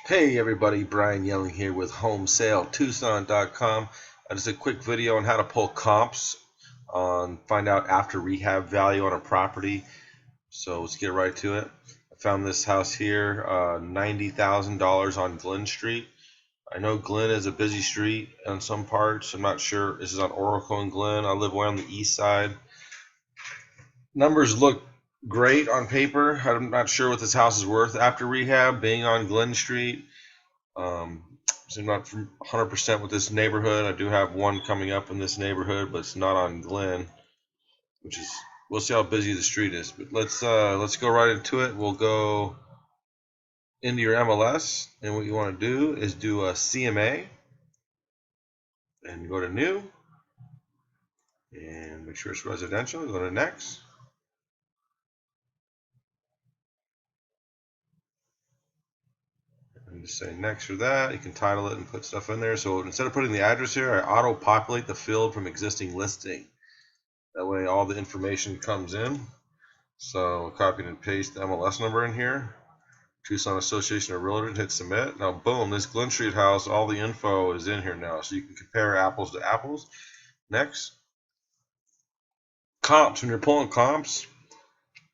Hey everybody, Brian Yelling here with HomeSaleTucson.com. Just a quick video on how to pull comps on find out after rehab value on a property. So let's get right to it. I found this house here, $90,000 on Glen Street. I know Glen is a busy street on some parts. I'm not sure. This is on Oracle and Glen. I live way on the east side. Numbers look great on paper. I'm not sure what this house is worth after rehab, being on Glen Street. So I'm not 100% with this neighborhood. I do have one coming up in this neighborhood, but it's not on Glen, which is, we'll see how busy the street is. But let's go right into it. We'll go into your MLS, and what you want to do is do a CMA, and go to new, and make sure it's residential. Go to next. And just say next for that. You can title it and put stuff in there. So instead of putting the address here, I auto-populate the field from existing listing. That way all the information comes in. So copy and paste the MLS number in here. Tucson Association of Realtors, hit submit. Now boom, this Glen Street house, all the info is in here now. So you can compare apples to apples. Next. Comps. When you're pulling comps,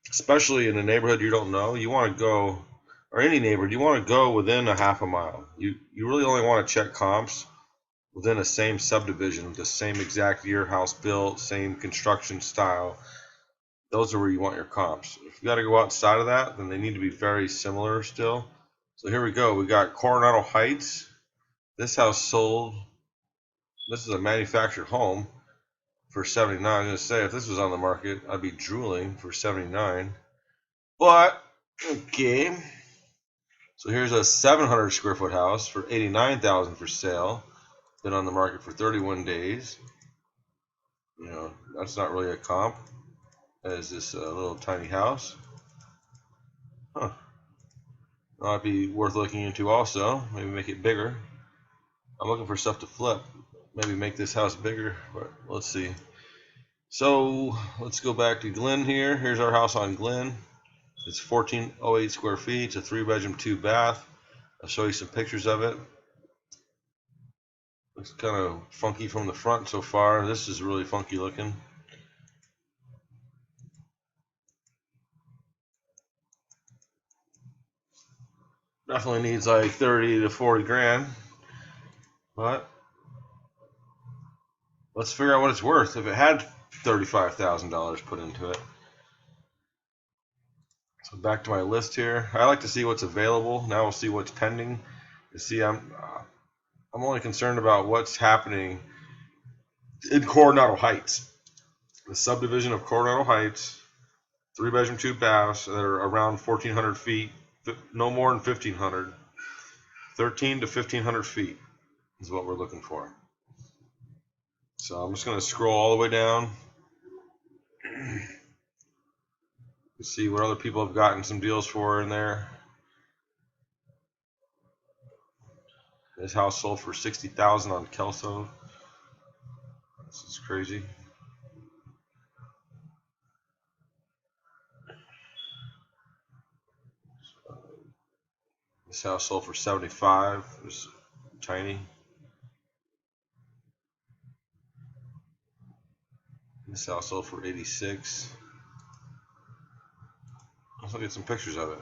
especially in a neighborhood you don't know, you want to go, or any neighborhood, you want to go within a half a mile. You really only want to check comps within a same subdivision, the same exact year house built, same construction style. Those are where you want your comps. If you got to go outside of that, then they need to be very similar still. So here we go. We got Coronado Heights. This house sold. This is a manufactured home for 79. I'm going to say if this was on the market, I'd be drooling for 79. But okay. So here's a 700 square foot house for 89,000 for sale. Been on the market for 31 days. You know, that's not really a comp. As this little tiny house. Huh. Might be worth looking into also. Maybe make it bigger. I'm looking for stuff to flip. Maybe make this house bigger, but let's see. So let's go back to Glen here. Here's our house on Glen. It's 1408 square feet. It's a 3-bedroom, 2-bath. I'll show you some pictures of it. Looks kind of funky from the front so far. This is really funky looking. Definitely needs like 30 to 40 grand. But let's figure out what it's worth. If it had $35,000 put into it. So back to my list here. I like to see what's available. Now we'll see what's pending. You see, I'm only concerned about what's happening in Coronado Heights. The subdivision of Coronado Heights, 3-bedroom, 2-baths that are around 1,400 feet, no more than 1,500. 13 to 1,500 feet is what we're looking for. So I'm just going to scroll all the way down. You see what other people have gotten some deals for in there. This house sold for $60,000 on Kelso. This is crazy. This house sold for $75,000. It's tiny. This house sold for $86,000. Let's look at some pictures of it.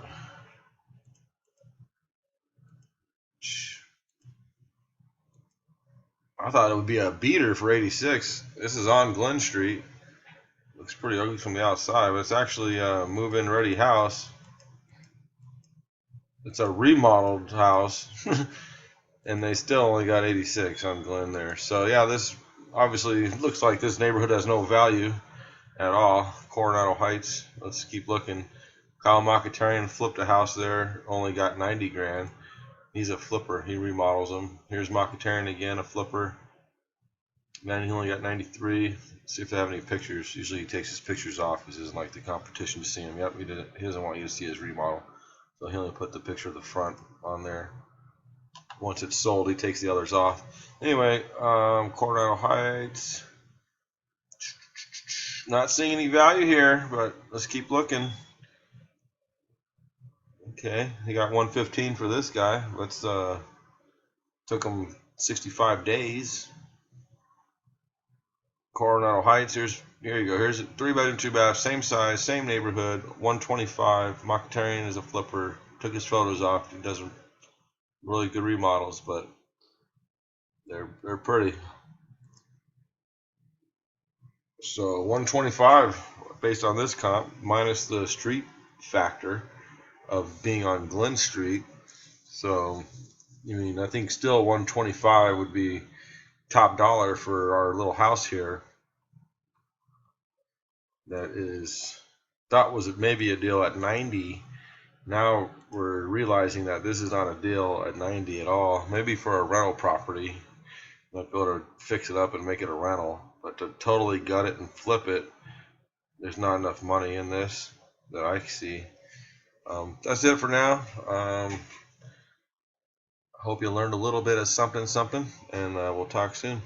I thought it would be a beater for $86,000. This is on Glen Street. Looks pretty ugly from the outside, but it's actually a move-in ready house. It's a remodeled house, and they still only got $86,000 on Glen there. So yeah, this obviously looks like this neighborhood has no value at all. Coronado Heights. Let's keep looking. Kyle Mocatarian flipped a house there, only got 90 grand. He's a flipper. He remodels them. Here's Mocatarian again, a flipper. Man, he only got 93. Let's see if they have any pictures. Usually he takes his pictures off because he doesn't like the competition to see him. Yep, he doesn't want you to see his remodel. So he only put the picture of the front on there. Once it's sold, he takes the others off. Anyway, Coronado Heights. Not seeing any value here, but let's keep looking. Okay, he got 115 for this guy. Let's took him 65 days. Coronado Heights. Here you go. Here's a 3-bedroom, 2-bath, same size, same neighborhood. 125. Mocatarian is a flipper. Took his photos off. He does really good remodels, but they're pretty. So 125 based on this comp minus the street factor of being on Glen Street. So I mean, I think still 125 would be top dollar for our little house here. That is, thought was maybe a deal at 90. Now we're realizing that this is not a deal at 90 at all. Maybe for a rental property, might be able to fix it up and make it a rental. But to totally gut it and flip it, there's not enough money in this that I see. That's it for now. I hope you learned a little bit of something, and we'll talk soon.